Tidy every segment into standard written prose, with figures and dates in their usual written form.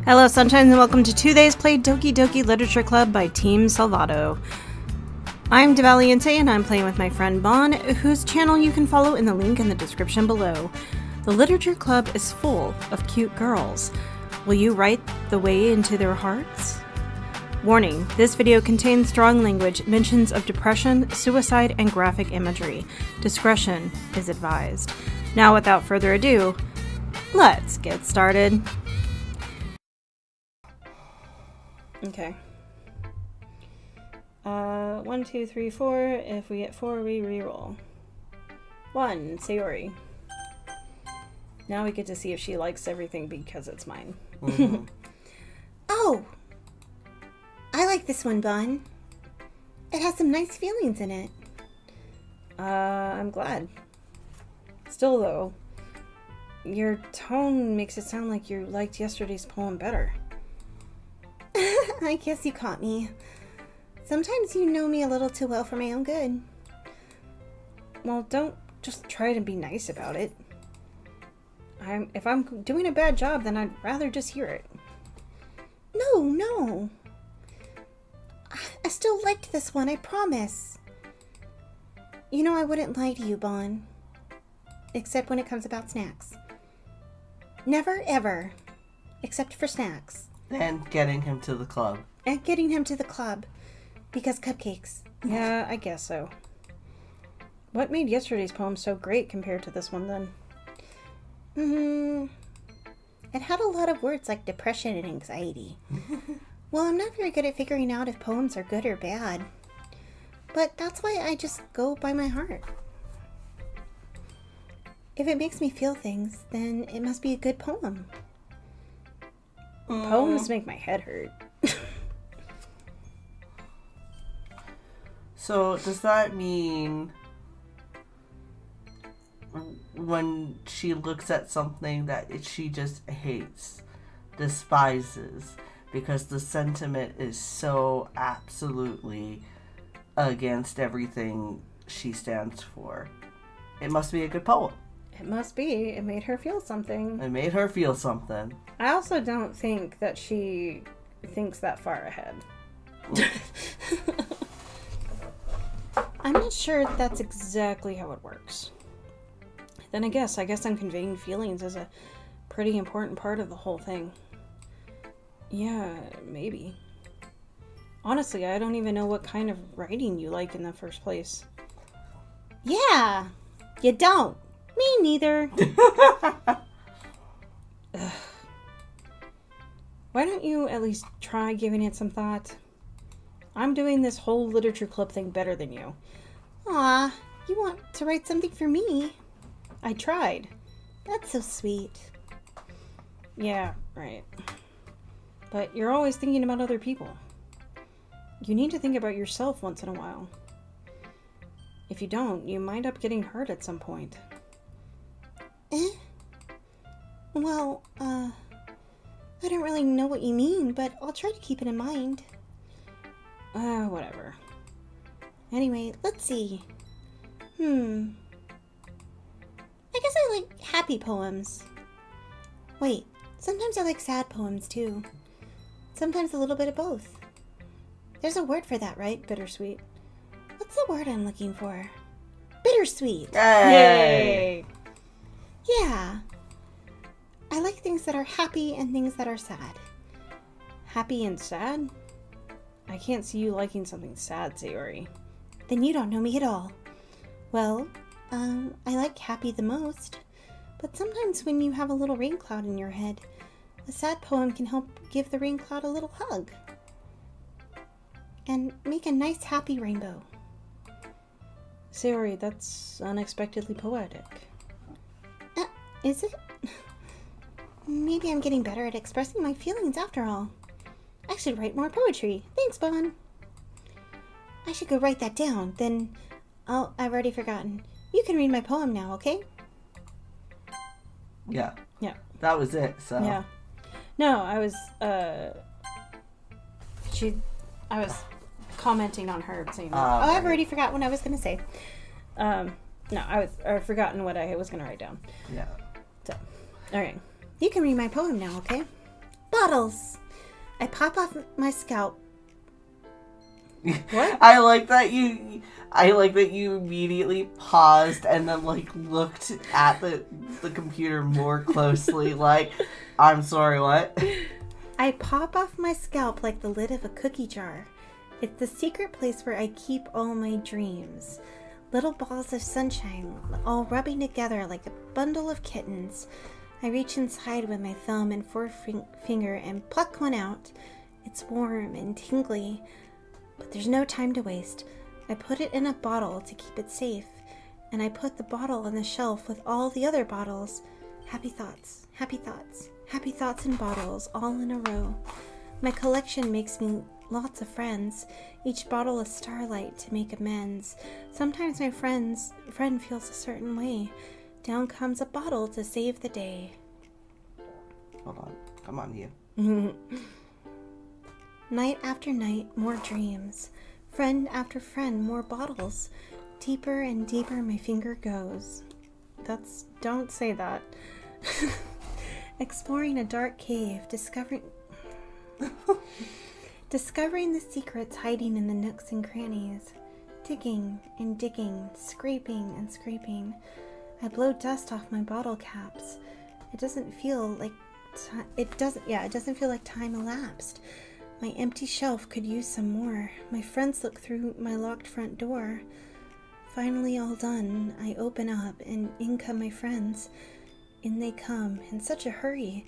Hello, Sunshine, and welcome to Today's Play Doki Doki Literature Club by Team Salvato. I'm DeValiente, and I'm playing with my friend Bon, whose channel you can follow in the link in the description below. The Literature Club is full of cute girls. Will you write the way into their hearts? Warning, this video contains strong language, mentions of depression, suicide, and graphic imagery. Discretion is advised. Now, without further ado, let's get started. Okay. 1, 2, 3, 4. If we get 4, we reroll. 1, Sayori. Now we get to see if she likes everything because it's mine. Mm-hmm. Oh! I like this one, Bon. It has some nice feelings in it. I'm glad. Still, though, your tone makes it sound like you liked yesterday's poem better. I guess you caught me. Sometimes you know me a little too well for my own good. Well, don't just try to be nice about it. If I'm doing a bad job, then I'd rather just hear it. No. I still liked this one, I promise. You know I wouldn't lie to you, Bon. Except when it comes about snacks. Never, ever. Except for snacks. And getting him to the club. And getting him to the club. Because cupcakes. Yeah, I guess so. What made yesterday's poem so great compared to this one, then? It had a lot of words like depression and anxiety. Well, I'm not very good at figuring out if poems are good or bad. But that's why I just go by my heart. If it makes me feel things, then it must be a good poem. Poems make my head hurt. So, does that mean when she looks at something that she just hates, despises, because the sentiment is so absolutely against everything she stands for, it must be a good poem? It must be. It made her feel something. It made her feel something. I also don't think that she thinks that far ahead. I'm not sure that's exactly how it works. Then I guess I'm conveying feelings as a pretty important part of the whole thing. Yeah, maybe. Honestly, I don't even know what kind of writing you like in the first place. Yeah, you don't. Me neither. Why don't you at least try giving it some thought? I'm doing this whole literature club thing better than you. Aw, you want to write something for me? I tried. That's so sweet. Yeah, right. But you're always thinking about other people. You need to think about yourself once in a while. If you don't, you might up getting hurt at some point. Well, I don't really know what you mean, but I'll try to keep it in mind. Whatever. Anyway, let's see. I guess I like happy poems. Wait, sometimes I like sad poems too. Sometimes a little bit of both. There's a word for that, right? Bittersweet. What's the word I'm looking for? Bittersweet. Yay! Yeah. I like things that are happy and things that are sad. Happy and sad? I can't see you liking something sad, Sayori. Then you don't know me at all. Well, I like happy the most. But sometimes when you have a little rain cloud in your head, a sad poem can help give the rain cloud a little hug. And make a nice happy rainbow. Sayori, that's unexpectedly poetic. Is it? Maybe I'm getting better at expressing my feelings after all. I should write more poetry. Thanks, Bon. I should go write that down. Then, I've already forgotten. You can read my poem now, okay? Yeah. Yeah. That was it, so. Yeah. No, I was commenting on her saying that. I've already forgot what I was going to say. No, I've forgotten what I was going to write down. Yeah. So, all right. You can read my poem now, okay? Bon, bottles! I pop off my scalp. What? I like that you immediately paused and then like looked at the computer more closely. Like, I'm sorry, what? I pop off my scalp like the lid of a cookie jar. It's the secret place where I keep all my dreams. Little balls of sunshine, all rubbing together like a bundle of kittens. I reach inside with my thumb and forefinger and pluck one out. It's warm and tingly, but there's no time to waste. I put it in a bottle to keep it safe, and I put the bottle on the shelf with all the other bottles. Happy thoughts, happy thoughts, happy thoughts in bottles, all in a row. My collection makes me lots of friends, each bottle a starlight to make amends. Sometimes my friend feels a certain way. Down comes a bottle to save the day. Hold on. Come on, you. Night after night, more dreams. Friend after friend, more bottles. Deeper and deeper my finger goes. Don't say that. Exploring a dark cave, discovering the secrets hiding in the nooks and crannies. Digging and digging, scraping and scraping. I blow dust off my bottle caps. It doesn't feel like time elapsed. My empty shelf could use some more. My friends look through my locked front door. Finally all done, I open up and in come my friends. In they come, in such a hurry.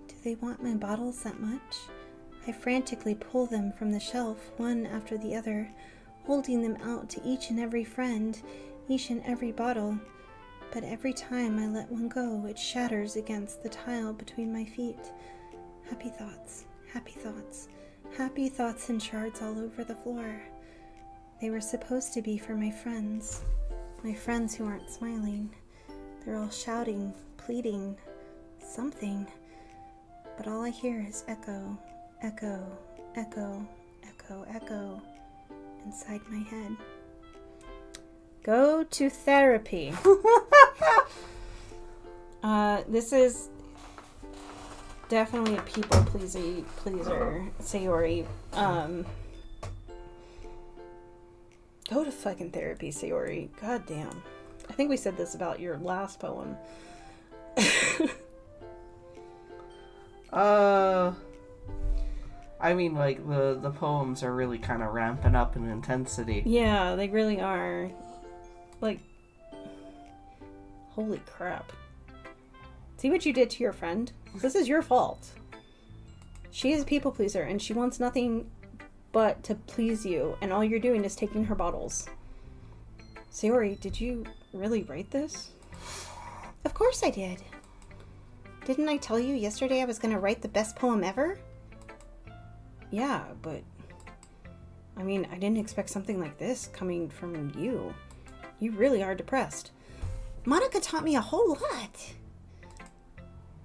Do they want my bottles that much? I frantically pull them from the shelf, one after the other, holding them out to each and every friend, each and every bottle. But every time I let one go, it shatters against the tile between my feet. Happy thoughts, happy thoughts, happy thoughts in shards all over the floor. They were supposed to be for my friends who aren't smiling. They're all shouting, pleading, something. But all I hear is echo, echo, echo, echo, echo inside my head. Go to therapy. This is definitely a people pleaser, Sayori. Go to fucking therapy, Sayori. God damn. I think we said this about your last poem. I mean, like, the poems are really kind of ramping up in intensity. Yeah, they really are. Like, holy crap. See what you did to your friend? This is your fault. She is a people pleaser, and she wants nothing but to please you, and all you're doing is taking her bottles. Sayori, did you really write this? Of course I did. Didn't I tell you yesterday I was going to write the best poem ever? Yeah, but I mean, I didn't expect something like this coming from you. You really are depressed. Monica taught me a whole lot.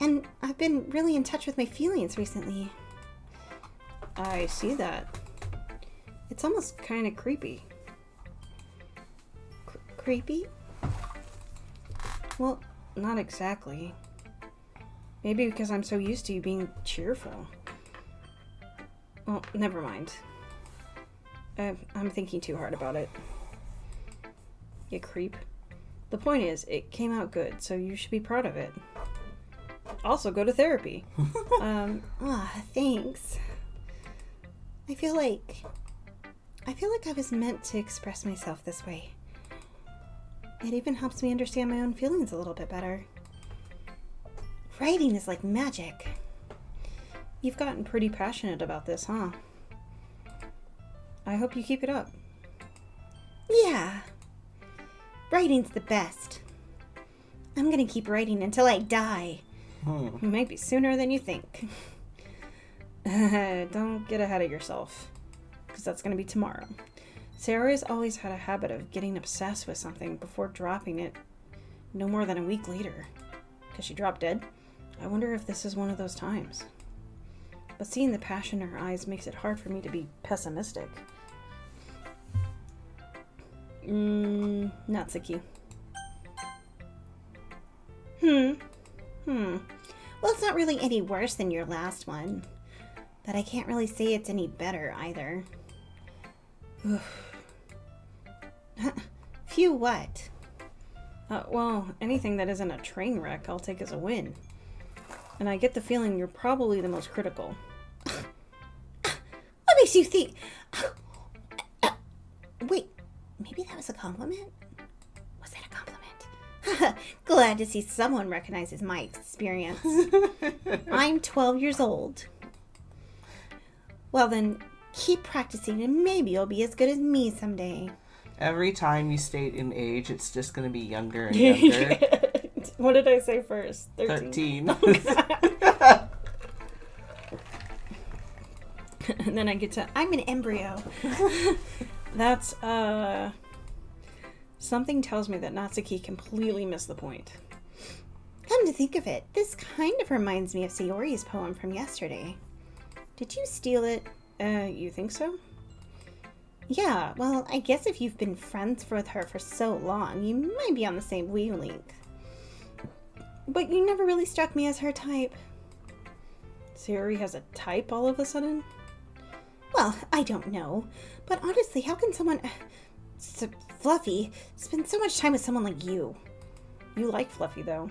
And I've been really in touch with my feelings recently. I see that. It's almost kind of creepy. Creepy? Well, not exactly. Maybe because I'm so used to you being cheerful. Well, never mind. I'm thinking too hard about it. You creep. The point is, it came out good, so you should be proud of it. Also, go to therapy. Thanks. I feel like I was meant to express myself this way. It even helps me understand my own feelings a little bit better. Writing is like magic. You've gotten pretty passionate about this, huh? I hope you keep it up. Yeah. Writing's the best. I'm gonna keep writing until I die. Maybe sooner than you think. Don't get ahead of yourself, because that's going to be tomorrow. Sarah's always had a habit of getting obsessed with something before dropping it no more than a week later. Because she dropped dead. I wonder if this is one of those times. But seeing the passion in her eyes makes it hard for me to be pessimistic. Natsuki. Well, it's not really any worse than your last one. But I can't really say it's any better either. Phew, what? Well, anything that isn't a train wreck I'll take as a win. And I get the feeling you're probably the most critical. What makes you think... Wait, maybe that was a compliment? Was that a compliment? Glad to see someone recognizes my experience. I'm 12 years old. Well then, keep practicing and maybe you'll be as good as me someday. Every time you state an age, it's just going to be younger and younger. What did I say first? 13. And then I get to, I'm an embryo. That's, something tells me that Natsuki completely missed the point. Come to think of it, this kind of reminds me of Sayori's poem from yesterday. Did you steal it? You think so? Yeah, well, I guess if you've been friends with her for so long, you might be on the same wavelength. But you never really struck me as her type. Sayori has a type all of a sudden? Well, I don't know. But honestly, how can someone... Fluffy spend so much time with someone like you? You like Fluffy, though.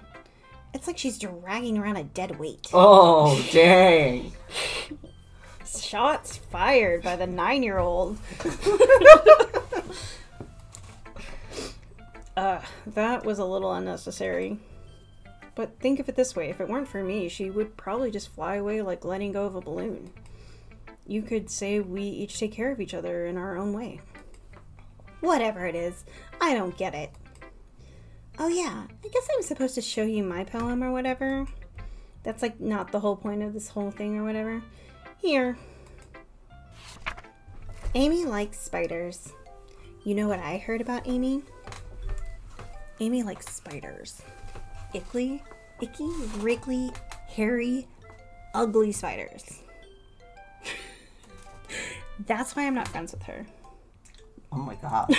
It's like she's dragging around a dead weight. Oh, dang. Shots fired by the 9-year-old. That was a little unnecessary. But think of it this way, if it weren't for me, she would probably just fly away like letting go of a balloon. You could say we each take care of each other in our own way. Whatever it is, I don't get it. Oh yeah, I guess I'm supposed to show you my poem or whatever. That's like not the whole point of this whole thing or whatever. Here. Amy likes spiders. You know what I heard about Amy? Amy likes spiders. Icky, wriggly, hairy, ugly spiders. That's why I'm not friends with her. Oh my god.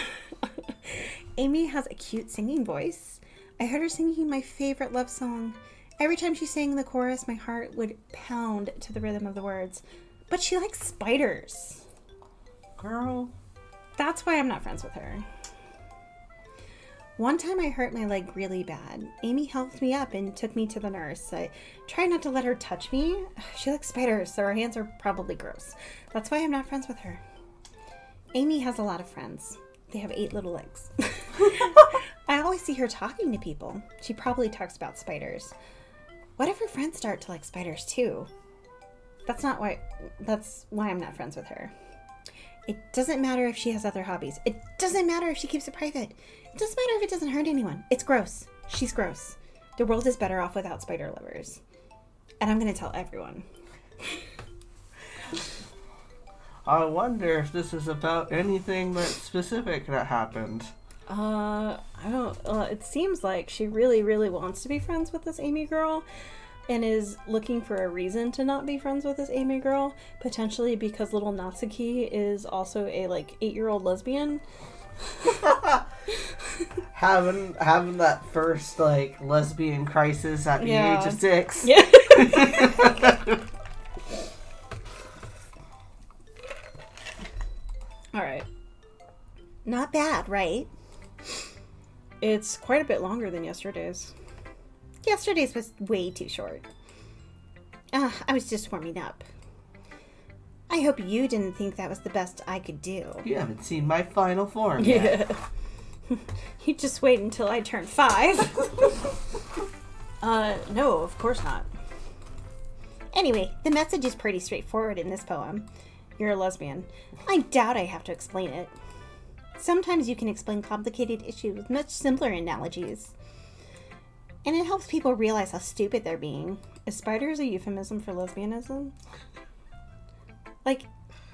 Amy has a cute singing voice. I heard her singing my favorite love song. Every time she sang the chorus, my heart would pound to the rhythm of the words. But she likes spiders. Girl. That's why I'm not friends with her. One time I hurt my leg really bad. Amy helped me up and took me to the nurse. I tried not to let her touch me. She likes spiders, so her hands are probably gross. That's why I'm not friends with her. Amy has a lot of friends. They have 8 little legs. I always see her talking to people. She probably talks about spiders. What if her friends start to like spiders too? That's why I'm not friends with her. It doesn't matter if she has other hobbies. It doesn't matter if she keeps it private. It doesn't matter if it doesn't hurt anyone. It's gross. She's gross. The world is better off without spider lovers. And I'm going to tell everyone. I wonder if this is about anything that's specific that happened. I don't... it seems like she really, really wants to be friends with this Amy girl and is looking for a reason to not be friends with this Amy girl, potentially because little Natsuki is also a, 8-year-old lesbian. having that first, lesbian crisis at the age of 6. Yeah. Alright. Not bad, right? It's quite a bit longer than yesterday's. Yesterday's was way too short. I was just warming up. I hope you didn't think that was the best I could do. You haven't seen my final form yet. You just wait until I turn 5. No, of course not. Anyway, the message is pretty straightforward in this poem. You're a lesbian. I doubt I have to explain it. Sometimes you can explain complicated issues with much simpler analogies. And it helps people realize how stupid they're being. Is spiders a euphemism for lesbianism?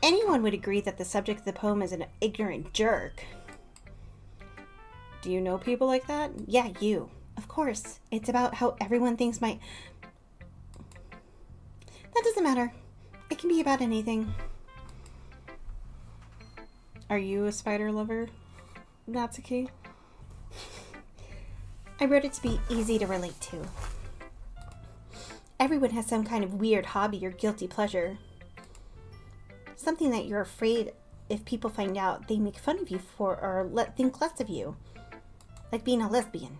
Anyone would agree that the subject of the poem is an ignorant jerk. Do you know people like that? Yeah, you. Of course. It's about how everyone thinks That doesn't matter. It can be about anything. Are you a spider lover, Natsuki? I wrote it to be easy to relate to. Everyone has some kind of weird hobby or guilty pleasure. Something that you're afraid if people find out they make fun of you for or think less of you. Like being a lesbian.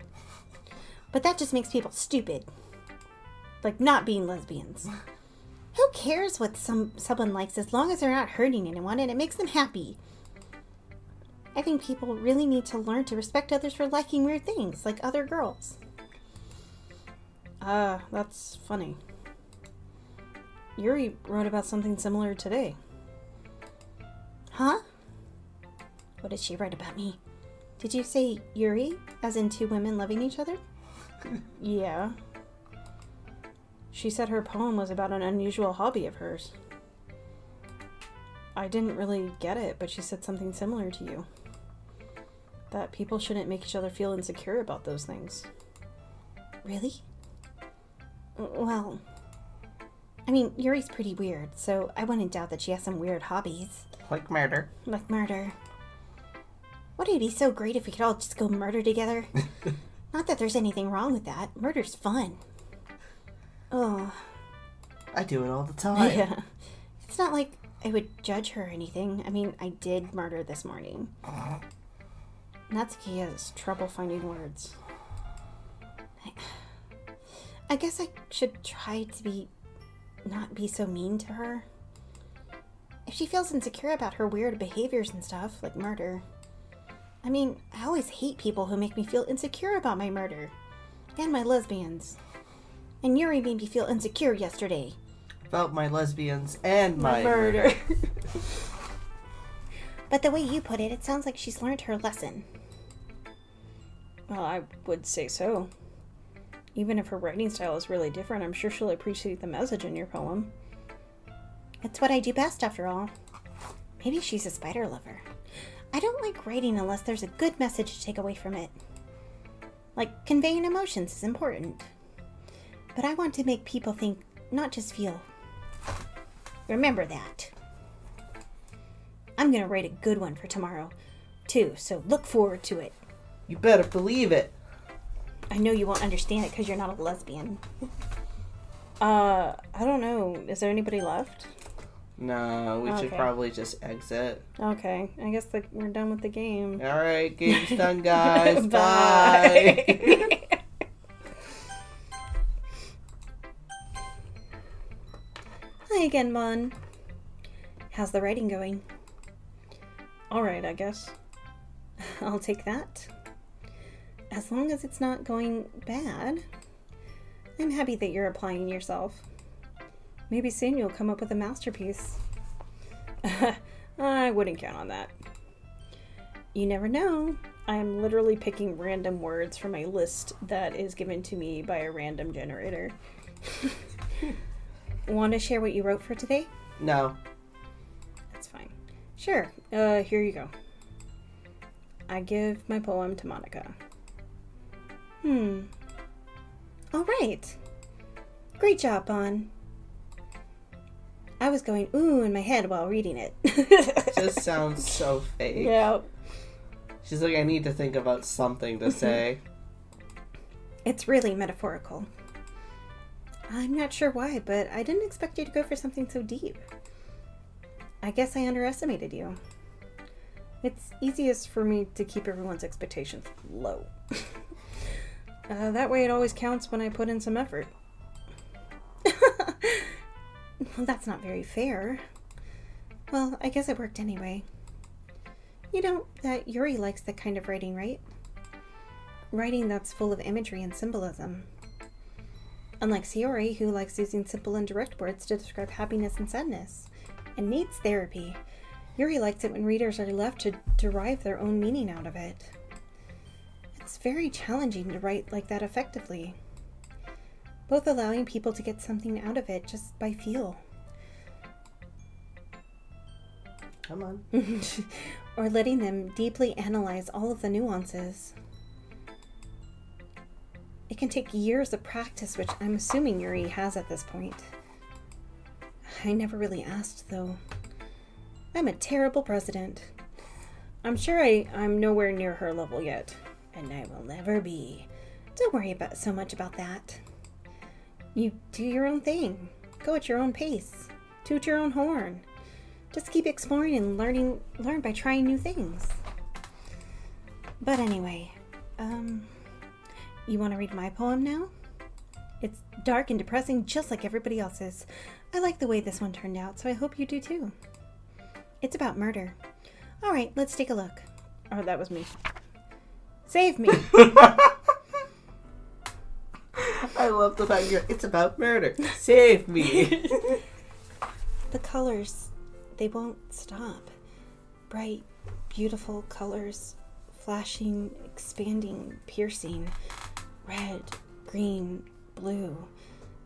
But that just makes people stupid. Like not being lesbians. Who cares what someone likes as long as they're not hurting anyone and it makes them happy? I think people really need to learn to respect others for liking weird things, like other girls. That's funny. Yuri wrote about something similar today. Huh? What did she write about me? Did you say Yuri, as in two women loving each other? Yeah. She said her poem was about an unusual hobby of hers. I didn't really get it, but she said something similar to you. That people shouldn't make each other feel insecure about those things. Really? Well, I mean, Yuri's pretty weird, so I wouldn't doubt that she has some weird hobbies. Like murder. Like murder. Wouldn't it be so great if we could all just go murder together? Not that there's anything wrong with that. Murder's fun. Oh. I do it all the time. Yeah. It's not like I would judge her or anything. I mean, I did murder this morning. Natsuki has trouble finding words. I guess I should try to not be so mean to her. If she feels insecure about her weird behaviors and stuff, like murder. I mean, I always hate people who make me feel insecure about my murder. And my lesbians. And Yuri made me feel insecure yesterday. About my lesbians and my murder. But the way you put it, it sounds like she's learned her lesson. Well, I would say so. Even if her writing style is really different, I'm sure she'll appreciate the message in your poem. It's what I do best, after all. Maybe she's a spider lover. I don't like writing unless there's a good message to take away from it. Like, conveying emotions is important. But I want to make people think, not just feel. Remember that. I'm gonna write a good one for tomorrow, too, so look forward to it. You better believe it. I know you won't understand it because you're not a lesbian. I don't know. Is there anybody left? No, we should probably just exit. Okay. I guess we're done with the game. Alright, game's done, guys. Bye. Hi again, Mon. How's the writing going? Alright, I guess. I'll take that. As long as it's not going bad. I'm happy that you're applying yourself. Maybe soon you'll come up with a masterpiece. I wouldn't count on that. You never know. I'm literally picking random words from a list that is given to me by a random generator. Want to share what you wrote for today? No. That's fine. Sure. Here you go. I give my poem to Monica. All right. Great job, Bon. I was going ooh in my head while reading it. Just sounds so fake. Yeah. She's like, I need to think about something to say. It's really metaphorical. I'm not sure why, but I didn't expect you to go for something so deep. I guess I underestimated you. It's easiest for me to keep everyone's expectations low. That way it always counts when I put in some effort. Well, that's not very fair. Well, I guess it worked anyway. You know that Yuri likes that kind of writing, right? Writing that's full of imagery and symbolism. Unlike Sayori, who likes using simple and direct words to describe happiness and sadness, and needs therapy, Yuri likes it when readers are left to derive their own meaning out of it. It's very challenging to write like that effectively. Both allowing people to get something out of it just by feel. Come on. Or letting them deeply analyze all of the nuances. It can take years of practice, which I'm assuming Yuri has at this point. I never really asked, though. I'm a terrible president. I'm sure I'm nowhere near her level yet, and I will never be. Don't worry so much about that. You do your own thing. Go at your own pace. Toot your own horn. Just keep exploring and learn by trying new things. But anyway, you want to read my poem now? It's dark and depressing just like everybody else's. I like the way this one turned out, so I hope you do too. It's about murder. Alright, let's take a look. Oh, that was me. Save me! I love the fact it's about murder. Save me! The colors, they won't stop. Bright, beautiful colors, flashing, expanding, piercing. Red, green, blue.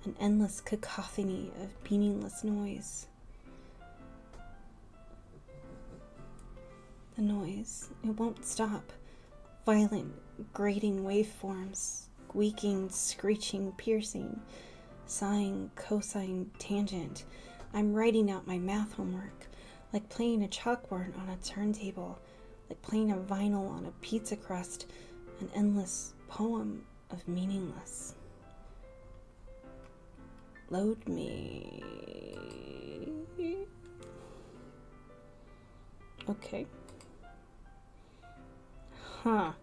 An endless cacophony of meaningless noise. The noise, it won't stop. Violent, grating waveforms. Squeaking, screeching, piercing. Sighing, cosine, tangent. I'm writing out my math homework. Like playing a chalkboard on a turntable. Like playing a vinyl on a pizza crust. An endless poem of meaningless. Load me. Okay. Huh.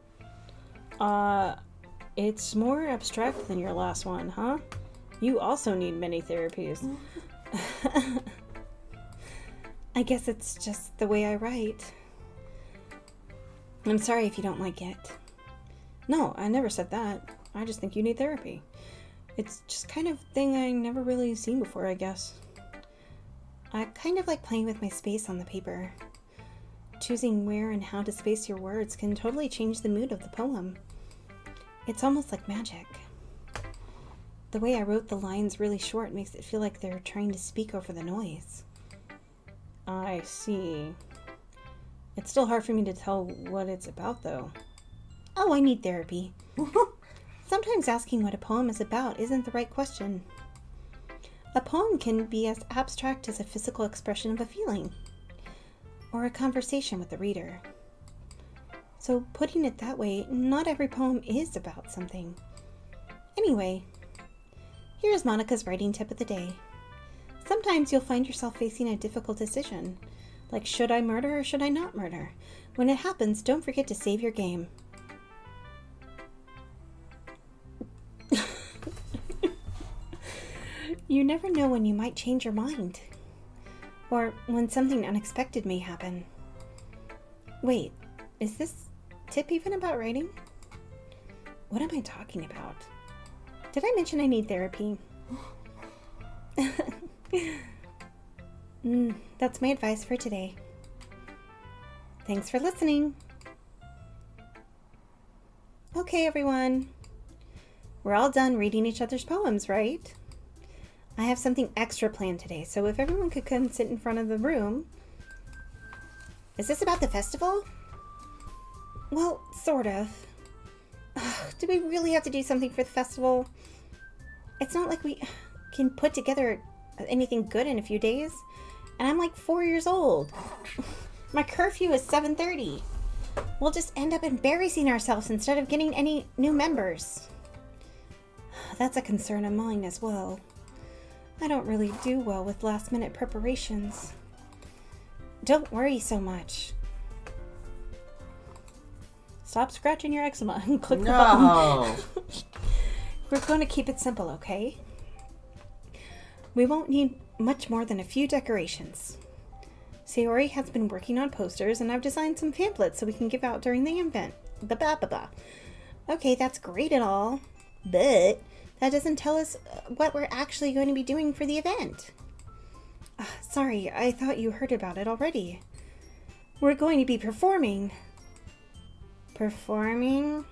It's more abstract than your last one, huh? You also need many therapies. I guess it's just the way I write. I'm sorry if you don't like it. No, I never said that. I just think you need therapy. It's just kind of thing I never really seen before, I guess. I kind of like playing with my space on the paper. Choosing where and how to space your words can totally change the mood of the poem. It's almost like magic. The way I wrote the lines really short makes it feel like they're trying to speak over the noise. I see. It's still hard for me to tell what it's about, though. Oh, I need therapy. Sometimes asking what a poem is about isn't the right question. A poem can be as abstract as a physical expression of a feeling, or a conversation with the reader. So putting it that way, not every poem is about something. Anyway, here's Monica's writing tip of the day. Sometimes you'll find yourself facing a difficult decision, like should I murder or should I not murder? When it happens, don't forget to save your game. You never know when you might change your mind, or when something unexpected may happen. Wait, is this tip even about writing? What am I talking about? Did I mention I need therapy? That's my advice for today. Thanks for listening. Okay, everyone. We're all done reading each other's poems, right? I have something extra planned today, so if everyone could come sit in front of the room. Is this about the festival? Well, sort of. Do we really have to do something for the festival? It's not like we can put together anything good in a few days. And I'm like 4 years old. My curfew is 7:30. We'll just end up embarrassing ourselves instead of getting any new members. That's a concern of mine as well. I don't really do well with last-minute preparations. Don't worry so much. Stop scratching your eczema and click the button. We're going to keep it simple, okay? We won't need much more than a few decorations. Sayori has been working on posters, and I've designed some pamphlets so we can give out during the event. Okay, that's great and all, but that doesn't tell us what we're actually going to be doing for the event. Sorry, I thought you heard about it already. We're going to be performing. Performing?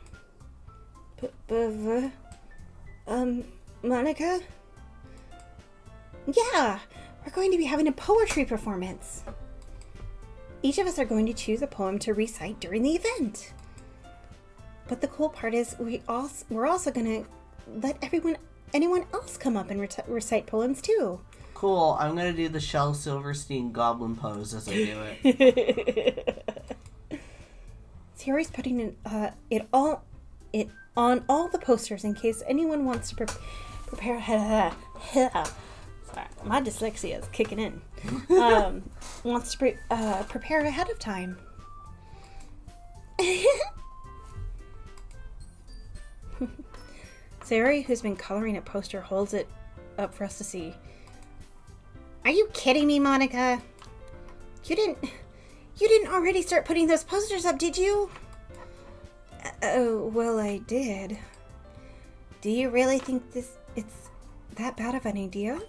Monica? Yeah, we're going to be having a poetry performance. Each of us are going to choose a poem to recite during the event. But the cool part is we're also going to let anyone else come up and recite poems too. Cool. I'm going to do the Shel Silverstein goblin pose as I do it. Sayori's putting it on all the posters in case anyone wants to Sorry, my dyslexia is kicking in. Wants to prepare ahead of time. Sayori, who's been coloring a poster, holds it up for us to see. Are you kidding me, Monica? You didn't already start putting those posters up, did you? Oh, well, I did. Do you really think it's that bad of an idea?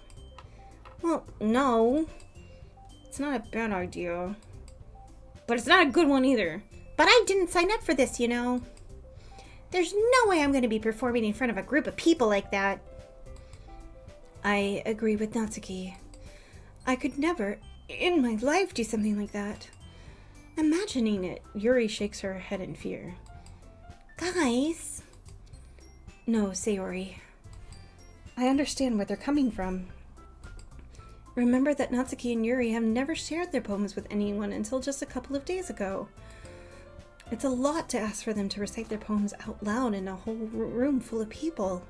Well, no. It's not a bad idea. But it's not a good one either. But I didn't sign up for this, you know. There's no way I'm going to be performing in front of a group of people like that. I agree with Natsuki. I could never, in my life, do something like that. Imagining it, Yuri shakes her head in fear. Guys. No, Sayori. I understand where they're coming from. Remember that Natsuki and Yuri have never shared their poems with anyone until just a couple of days ago. It's a lot to ask for them to recite their poems out loud in a whole room full of people.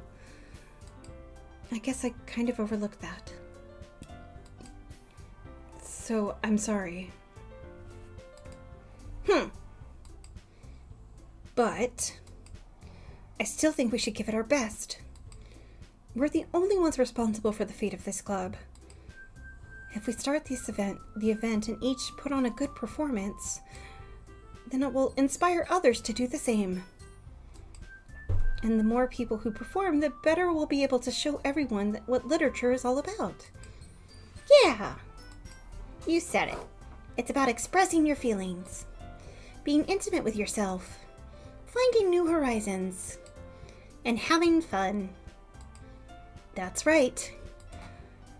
I guess I kind of overlooked that. So, I'm sorry. But I still think we should give it our best. We're the only ones responsible for the fate of this club. If we start the event and each put on a good performance, then it will inspire others to do the same. And the more people who perform, the better we'll be able to show everyone what literature is all about. Yeah, you said it. It's about expressing your feelings, being intimate with yourself, finding new horizons, and having fun. That's right.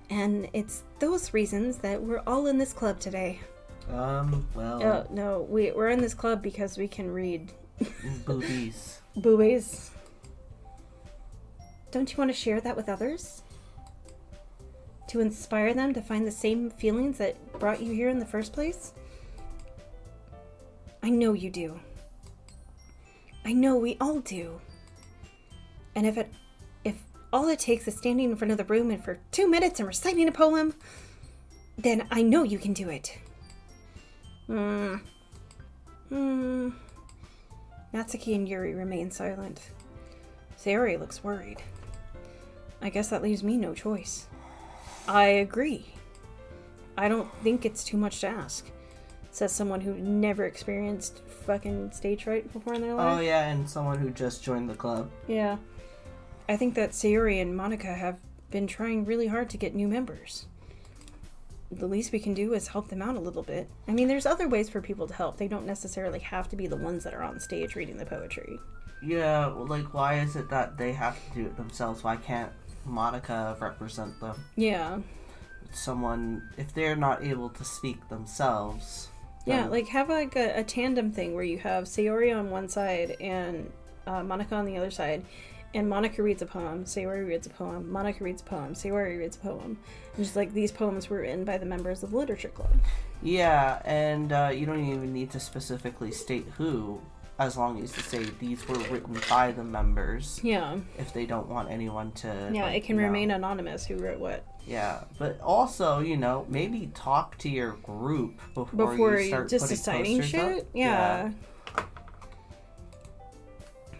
And it's those reasons that we're all in this club today. Well... no, we're in this club because we can read. Boobies. Boobies. Don't you want to share that with others? To inspire them to find the same feelings that brought you here in the first place? I know you do. I know we all do. And if all it takes is standing in front of the room and for 2 minutes and reciting a poem, then I know you can do it. Natsuki and Yuri remain silent. Sayori looks worried. I guess that leaves me no choice. I agree. I don't think it's too much to ask, says someone who never experienced fucking stage fright before in their life. Oh yeah, and someone who just joined the club. Yeah. I think that Sayori and Monica have been trying really hard to get new members. The least we can do is help them out a little bit. I mean, there's other ways for people to help. They don't necessarily have to be the ones that are on stage reading the poetry. Yeah, like, why is it that they have to do it themselves? Why can't Monica represent them? Yeah. Someone, if they're not able to speak themselves... Yeah, like, have like a tandem thing where you have Sayori on one side and Monica on the other side. And Monica reads a poem, Sayori reads a poem, Monica reads a poem, Sayori reads a poem. And just like these poems were written by the members of the literature club. Yeah, and you don't even need to specifically state who, as long as you say these were written by the members. Yeah. If they don't want anyone to... Yeah, like, it can remain anonymous who wrote what. Yeah, but also, maybe talk to your group before you start just putting deciding posters shit? up. Yeah.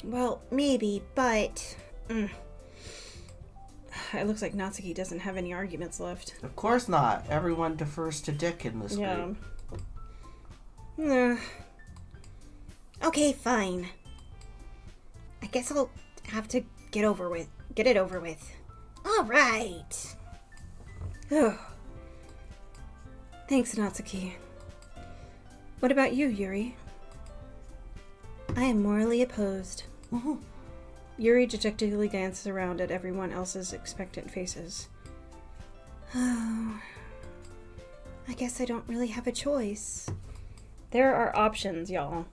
Well, maybe, but... It looks like Natsuki doesn't have any arguments left. Of course not. Everyone defers to Dick in this group. Yeah. Okay, fine. I guess I'll have to get it over with. All right. Oh. Thanks, Natsuki. What about you, Yuri? I am morally opposed. Yuri dejectedly glances around at everyone else's expectant faces. Oh, I guess I don't really have a choice. There are options, y'all.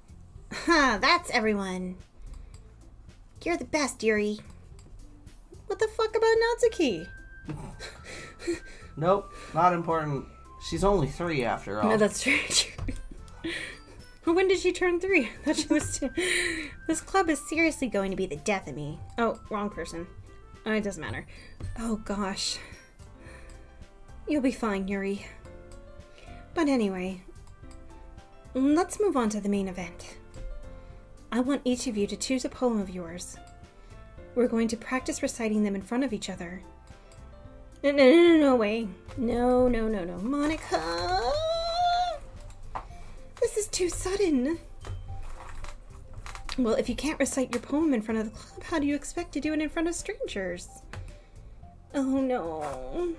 Ha, that's everyone. You're the best, Yuri. What the fuck about Natsuki? Nope, not important. She's only 3 after all. No, that's true. When did she turn 3? I thought she was 2. This club is seriously going to be the death of me. Oh, wrong person. It doesn't matter. Oh gosh. You'll be fine, Yuri. But anyway, let's move on to the main event. I want each of you to choose a poem of yours. We're going to practice reciting them in front of each other. No way. No. Monica! This is too sudden. Well, if you can't recite your poem in front of the club, how do you expect to do it in front of strangers? Oh no.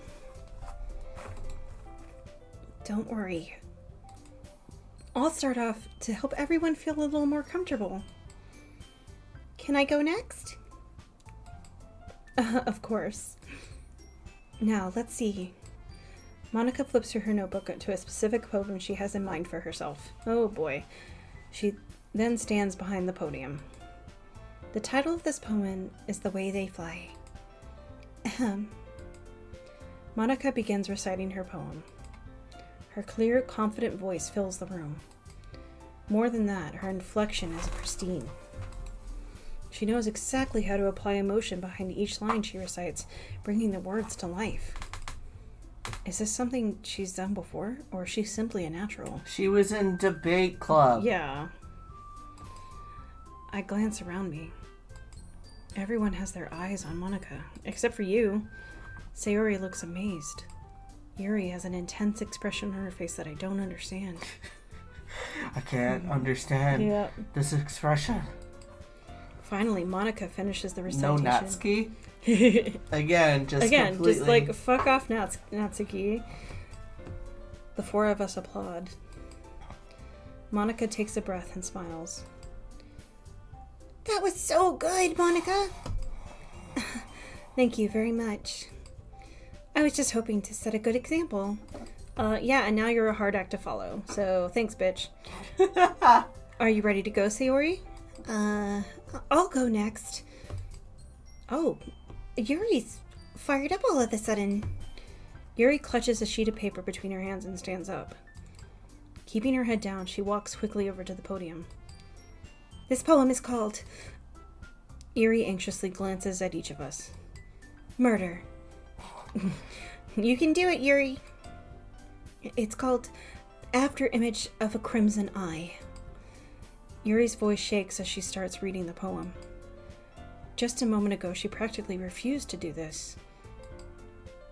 Don't worry. I'll start off to help everyone feel a little more comfortable. Can I go next? Of course. Now, let's see. Monica flips through her notebook to a specific poem she has in mind for herself. Oh boy. She then stands behind the podium. The title of this poem is The Way They Fly. Ahem. Monica begins reciting her poem. Her clear, confident voice fills the room. More than that, her inflection is pristine. She knows exactly how to apply emotion behind each line she recites, bringing the words to life. Is this something she's done before, or is she simply a natural? She was in debate club. Yeah. I glance around me. Everyone has their eyes on Monica, except for you. Sayori looks amazed. Yuri has an intense expression on her face that I don't understand. I can't understand this expression. Finally, Monica finishes the No recitation. Natsuki? Again, completely... just like, fuck off, Natsuki. The four of us applaud. Monica takes a breath and smiles. That was so good, Monica. Thank you very much. I was just hoping to set a good example. Yeah, and now you're a hard act to follow. So, thanks, bitch. Are you ready to go, Sayori? I'll go next. Oh, Yuri's fired up all of a sudden. Yuri clutches a sheet of paper between her hands and stands up. Keeping her head down, she walks quickly over to the podium. This poem is called... Yuri anxiously glances at each of us. Murder. You can do it, Yuri. It's called After Image of a Crimson Eye. Yuri's voice shakes as she starts reading the poem. Just a moment ago, she practically refused to do this.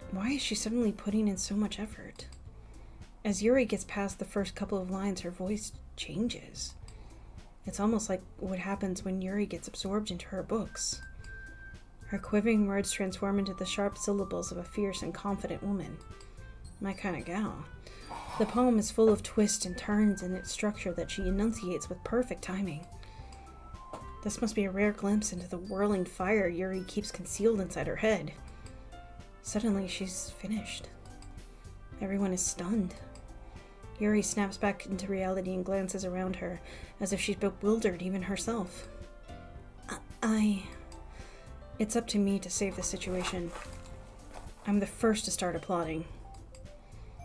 Why is she suddenly putting in so much effort? As Yuri gets past the first couple of lines, her voice changes. It's almost like what happens when Yuri gets absorbed into her books. Her quivering words transform into the sharp syllables of a fierce and confident woman. My kind of gal. The poem is full of twists and turns in its structure that she enunciates with perfect timing. This must be a rare glimpse into the whirling fire Yuri keeps concealed inside her head. Suddenly, she's finished. Everyone is stunned. Yuri snaps back into reality and glances around her, as if she's bewildered even herself. It's up to me to save the situation. I'm the first to start applauding.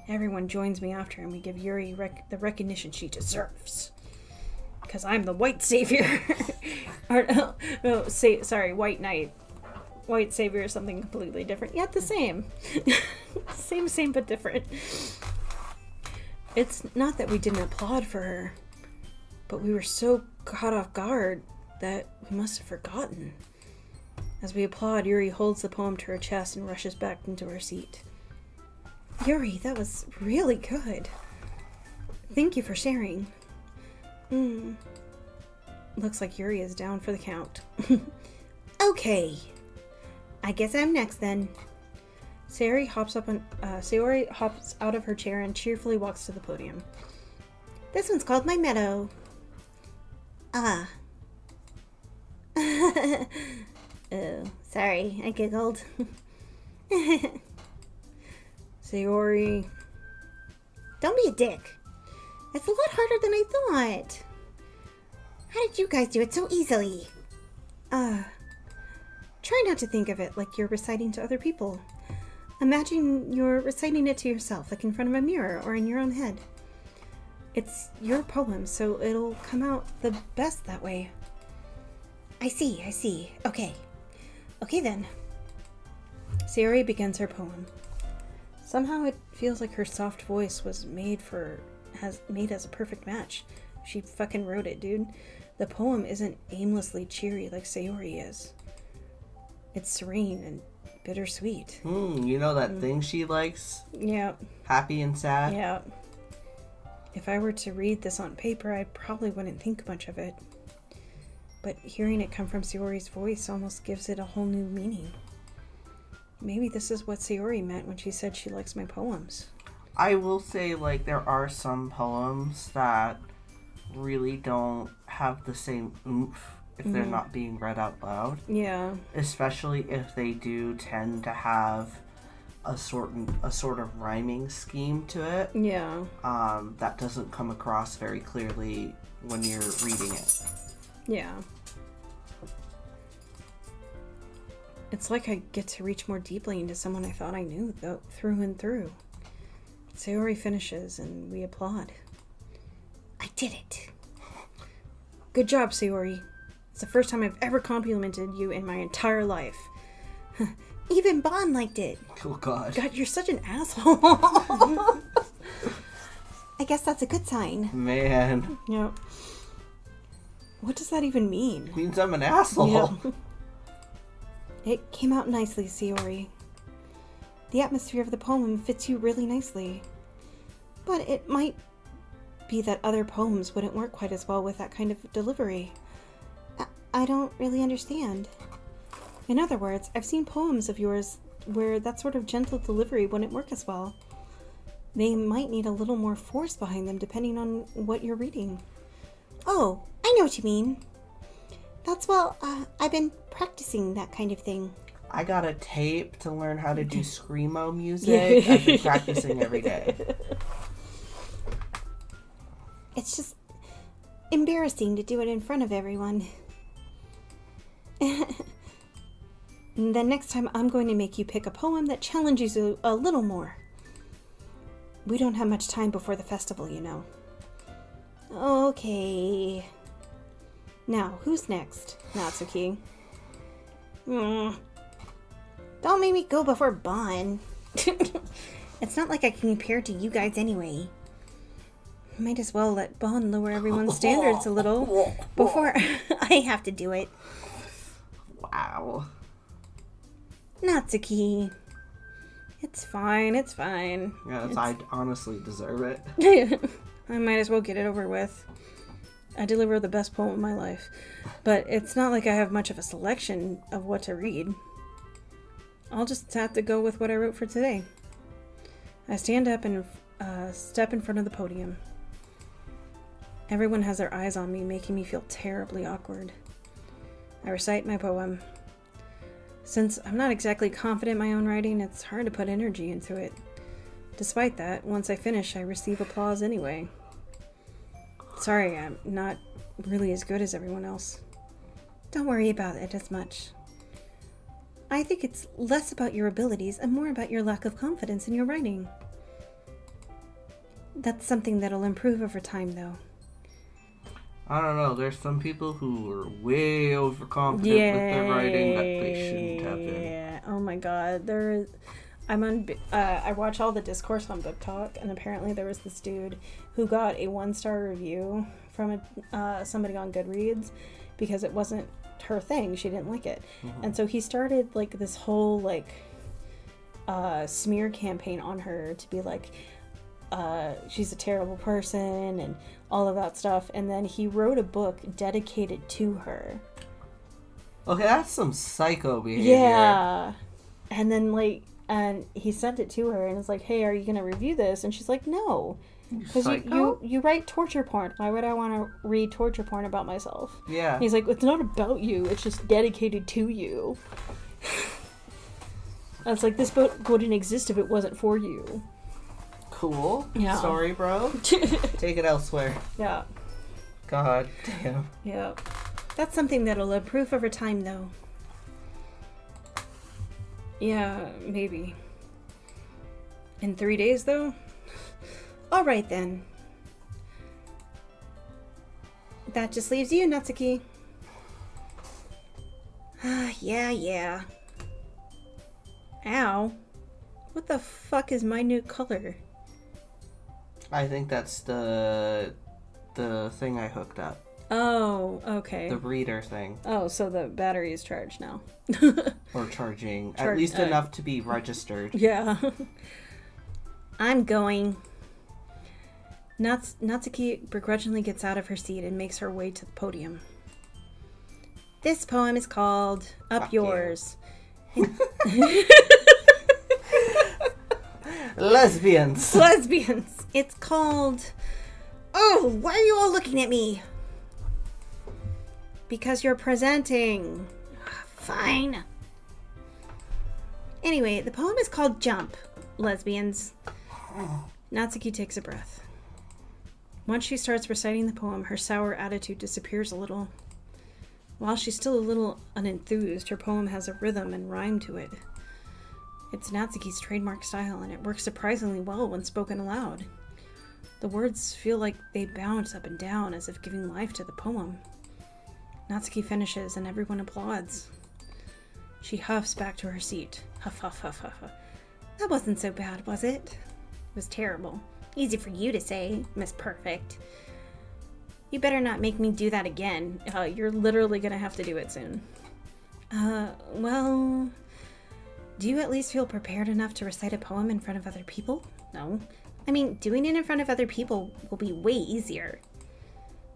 Everyone joins me after, and we give Yuri the recognition she deserves. Because I'm the white savior. Sorry, white knight. White savior is something completely different, yet the same. Same, but different. It's not that we didn't applaud for her, but we were so caught off guard that we must have forgotten. As we applaud, Yuri holds the poem to her chest and rushes back into her seat. Yuri, that was really good. Thank you for sharing. Looks like Yuri is down for the count. Okay. I guess I'm next then. Sayori hops out of her chair and cheerfully walks to the podium. This one's called My Meadow. Ah. Oh, sorry, I giggled. Sayori. Don't be a dick. It's a lot harder than I thought. How did you guys do it so easily? Try not to think of it like you're reciting to other people. Imagine you're reciting it to yourself, like in front of a mirror or in your own head. It's your poem, so it'll come out the best that way. I see. Okay then. Sayori begins her poem. Somehow it feels like her soft voice was made as a perfect match. She fucking wrote it, dude. The poem isn't aimlessly cheery like Sayori is. It's serene and bittersweet. You know that thing she likes? Yeah. Happy and sad? Yeah. If I were to read this on paper, I probably wouldn't think much of it. But hearing it come from Sayori's voice almost gives it a whole new meaning. Maybe this is what Sayori meant when she said she likes my poems. I will say, like, there are some poems that really don't have the same oomph if they're not being read out loud. Yeah. Especially if they do tend to have a sort of rhyming scheme to it. Yeah. That doesn't come across very clearly when you're reading it. Yeah. It's like I get to reach more deeply into someone I thought I knew, though, through and through. Sayori finishes, and we applaud. I did it. Good job, Sayori. It's the first time I've ever complimented you in my entire life. Even Bon liked it. Oh, God. God, you're such an asshole. I guess that's a good sign. Man. Yeah. What does that even mean? It means I'm an asshole. Yeah. It came out nicely, Sayori. The atmosphere of the poem fits you really nicely. But it might be that other poems wouldn't work quite as well with that kind of delivery. I don't really understand. In other words, I've seen poems of yours where that sort of gentle delivery wouldn't work as well. They might need a little more force behind them depending on what you're reading. Oh, I know what you mean. I've been practicing that kind of thing. I got a tape to learn how to do screamo music. I've been practicing every day. It's just embarrassing to do it in front of everyone. Then next time I'm going to make you pick a poem that challenges you a little more. We don't have much time before the festival, you know. Okay. Now, who's next? Natsuki. Don't make me go before Bon. It's not like I can compare to you guys anyway. Might as well let Bon lower everyone's standards a little before I have to do it. Wow. Natsuki. It's fine, it's fine. Yes, I honestly deserve it. I might as well get it over with. I deliver the best poem of my life. But it's not like I have much of a selection of what to read. I'll just have to go with what I wrote for today. I stand up and step in front of the podium. Everyone has their eyes on me, making me feel terribly awkward. I recite my poem. Since I'm not exactly confident in my own writing, it's hard to put energy into it. Despite that, once I finish, I receive applause anyway. Sorry, I'm not really as good as everyone else. Don't worry about it as much. I think it's less about your abilities and more about your lack of confidence in your writing. That's something that'll improve over time, though. I don't know. There's some people who are way overconfident with their writing that they shouldn't have been. Yeah. Oh my God. I watch all the discourse on Book Talk, and apparently there was this dude who got a 1-star review from somebody on Goodreads because it wasn't her thing. She didn't like it, and so he started like this whole like smear campaign on her to be like, she's a terrible person and all of that stuff. And then he wrote a book dedicated to her. Okay, that's some psycho behavior. Yeah. And then and he sent it to her and was like, hey, are you going to review this? And she's like, no. Because you write torture porn. Why would I want to read torture porn about myself? Yeah. And he's like, it's not about you. It's just dedicated to you. And it's like, this book wouldn't exist if it wasn't for you. Cool. Yeah. Sorry, bro. Take it elsewhere. Yeah. God damn. Yeah. That's something that'll improve over time, though. Yeah, maybe. In 3 days, though? Alright, then. That just leaves you, Natsuki. Yeah. Ow. What the fuck is my new color? I think that's the thing I hooked up. Oh, okay. The reader thing. Oh, so the battery is charged now. Or charging. At least enough to be registered. Yeah. I'm going. Natsuki begrudgingly gets out of her seat and makes her way to the podium. This poem is called Up Fuck Yours. Lesbians. Lesbians. It's called... Oh, why are you all looking at me? Because you're presenting. Fine. Anyway, the poem is called Jump, Lesbians. Natsuki takes a breath. Once she starts reciting the poem, her sour attitude disappears a little. While she's still a little unenthused, her poem has a rhythm and rhyme to it. It's Natsuki's trademark style, and it works surprisingly well when spoken aloud. The words feel like they bounce up and down as if giving life to the poem. Natsuki finishes, and everyone applauds. She huffs back to her seat. Huff, huff, huff, huff, huff. That wasn't so bad, was it? It was terrible. Easy for you to say, Miss Perfect. You better not make me do that again. You're literally gonna have to do it soon. Well... Do you at least feel prepared enough to recite a poem in front of other people? No. I mean, doing it in front of other people will be way easier.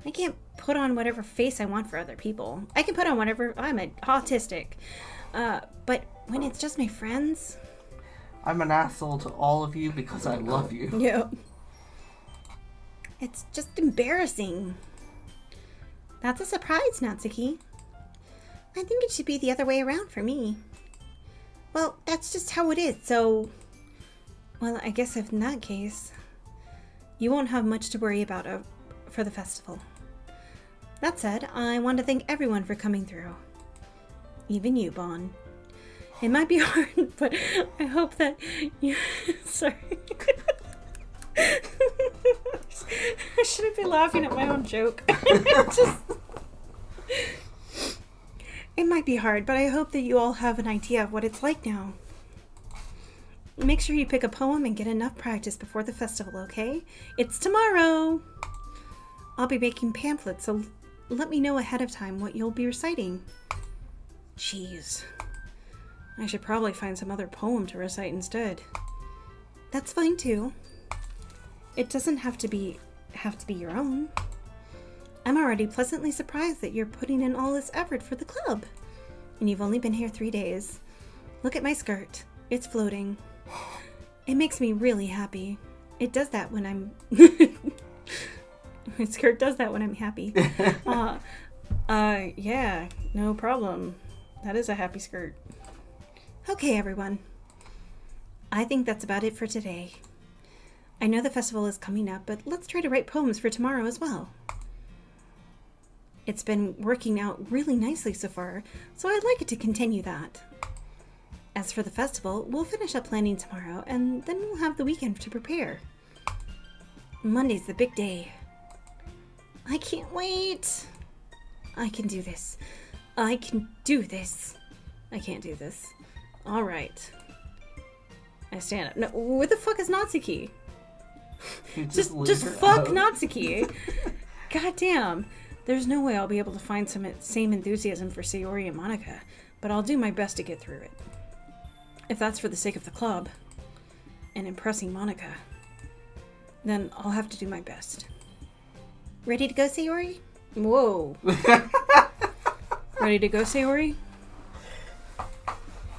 I can't put on whatever face I want for other people. I can put on whatever... I'm autistic. But when it's just my friends... I'm an asshole to all of you because I love you. Yeah. It's just embarrassing. That's a surprise, Natsuki. I think it should be the other way around for me. Well, that's just how it is, so... Well, I guess if in that case, you won't have much to worry about for the festival. That said, I want to thank everyone for coming through. Even you, Bon. It might be hard, but I hope that you... Sorry. I shouldn't be laughing at my own joke. It might be hard, but I hope that you all have an idea of what it's like now. Make sure you pick a poem and get enough practice before the festival, okay? It's tomorrow! I'll be making pamphlets, so let me know ahead of time what you'll be reciting. Jeez. I should probably find some other poem to recite instead. That's fine too. It doesn't have to be your own. I'm already pleasantly surprised that you're putting in all this effort for the club. And you've only been here 3 days. Look at my skirt. It's floating. It makes me really happy. It does that when I'm... My skirt does that when I'm happy. Yeah, no problem. That is a happy skirt. Okay, everyone. I think that's about it for today. I know the festival is coming up, but let's try to write poems for tomorrow as well. It's been working out really nicely so far, so I'd like it to continue that. As for the festival, we'll finish up planning tomorrow, and then we'll have the weekend to prepare. Monday's the big day. I can't wait. I can do this. I can do this. I can't do this. All right. I stand up. No, where the fuck is Natsuki? Just fuck Natsuki. God damn. There's no way I'll be able to find some same enthusiasm for Sayori and Monica, but I'll do my best to get through it. If that's for the sake of the club and impressing Monica, then I'll have to do my best. Ready to go, Sayori? Whoa. Ready to go, Sayori?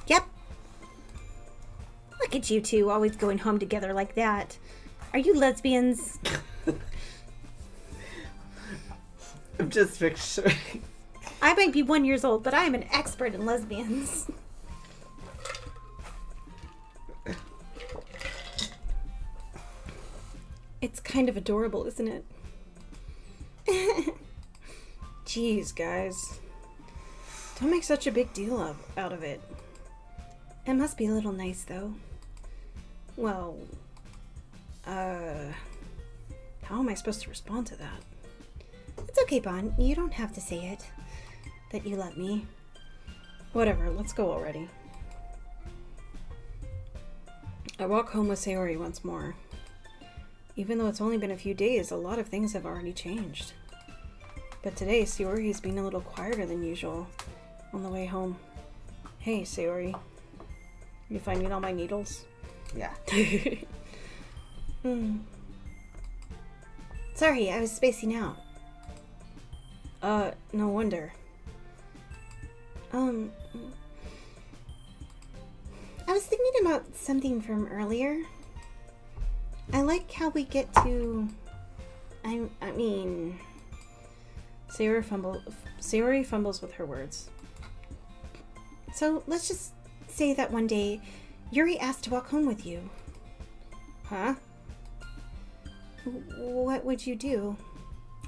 Yep. Look at you two always going home together like that. Are you lesbians? I'm just picturing. I might be 1 year old, but I am an expert in lesbians. It's kind of adorable, isn't it? Jeez, guys. Don't make such a big deal out of it. It must be a little nice, though. Well, how am I supposed to respond to that? It's okay, Bon. You don't have to say it. That you love me. Whatever, let's go already. I walk home with Sayori once more. Even though it's only been a few days, a lot of things have already changed. But today, Sayori is being a little quieter than usual on the way home. Hey, Sayori. You finding all my needles? Yeah. Sorry, I was spacing out. No wonder. I was thinking about something from earlier. I like how we get to... I mean... Sayori fumbles with her words. So, let's just say that one day, Yuri asked to walk home with you. Huh? What would you do?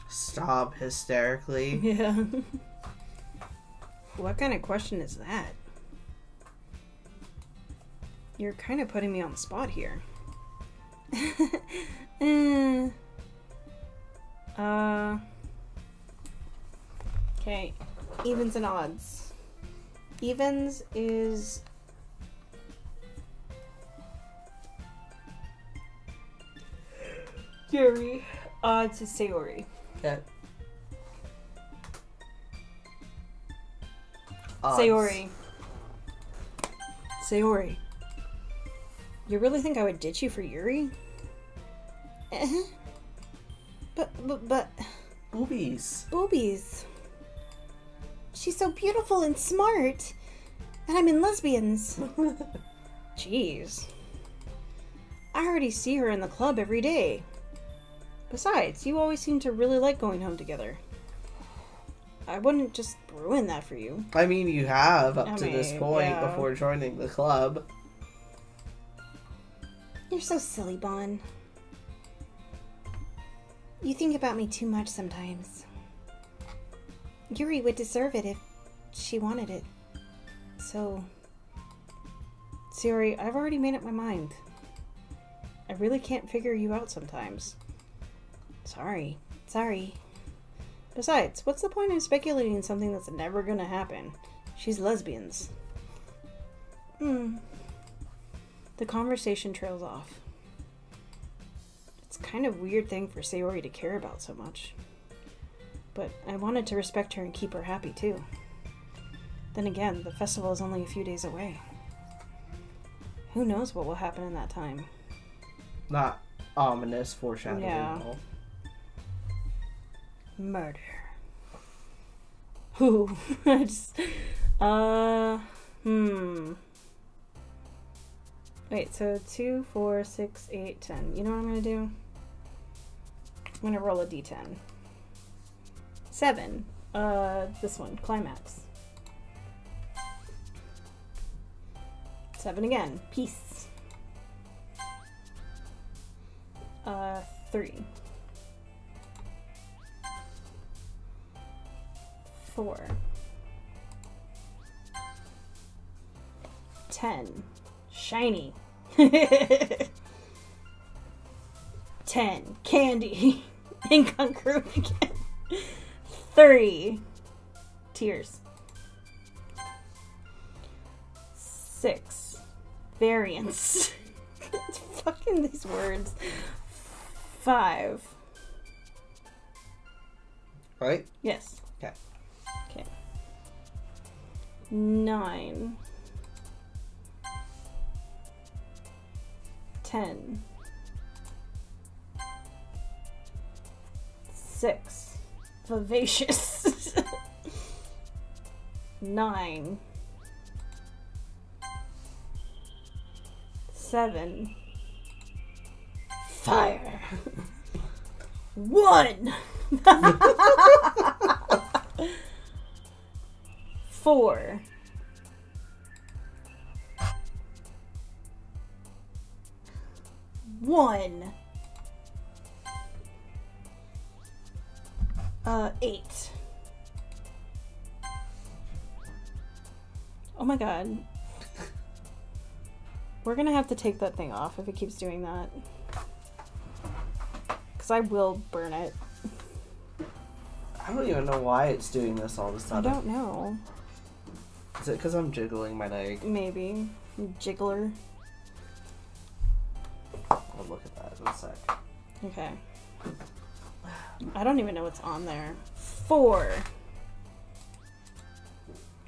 Stop hysterically. Yeah. What kind of question is that? You're kind of putting me on the spot here. Okay. Evens and odds. Evens is... Yuri. Odds is Sayori. Okay. Odds. Sayori. You really think I would ditch you for Yuri? But... Boobies. Boobies. She's so beautiful and smart. And I'm in lesbians. Jeez. I already see her in the club every day. Besides, you always seem to really like going home together. I wouldn't just ruin that for you. I mean, you have up to this point yeah. before joining the club. You're so silly, Bon. You think about me too much sometimes. Yuri would deserve it if she wanted it. So... Sayori, I've already made up my mind. I really can't figure you out sometimes. Sorry. Besides, what's the point of speculating something that's never gonna happen? She's lesbians. The conversation trails off. It's kind of a weird thing for Sayori to care about so much. But I wanted to respect her and keep her happy too. Then again, the festival is only a few days away. Who knows what will happen in that time? Not ominous foreshadowing. Yeah. Though. Murder. Who? Wait, so 2, 4, 6, 8, 10. You know what I'm gonna do? I'm gonna roll a d10. 7. This one, climax. 7 again, peace. 3. 4. 10. Shiny. 10. Candy. Incongruent again. 3. Tears. 6. Variance. Fucking these words. 5. Right? Yes. Okay. 9. 10. 6. Vivacious. 9. 7. Fire. 1. 4. 1. 8. Oh my god. We're gonna have to take that thing off if it keeps doing that. Because I will burn it. I don't even know why it's doing this all of a I sudden. don't know. Is it because I'm jiggling my leg? Maybe. Jiggler. 1 sec. Okay. I don't even know what's on there. 4.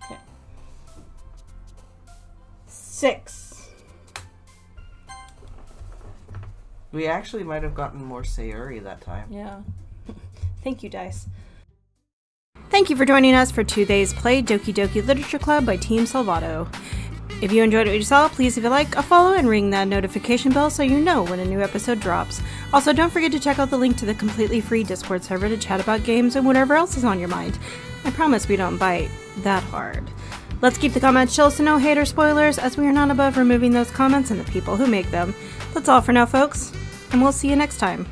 Okay. 6. We actually might have gotten more Sayuri that time. Yeah. Thank you, Dice. Thank you for joining us for 2 Days Play Doki Doki Literature Club by Team Salvato. If you enjoyed what you saw, please leave a like, a follow, and ring that notification bell so you know when a new episode drops. Also, don't forget to check out the link to the completely free Discord server to chat about games and whatever else is on your mind. I promise we don't bite that hard. Let's keep the comments chill so no hater spoilers, as we are not above removing those comments and the people who make them. That's all for now, folks, and we'll see you next time.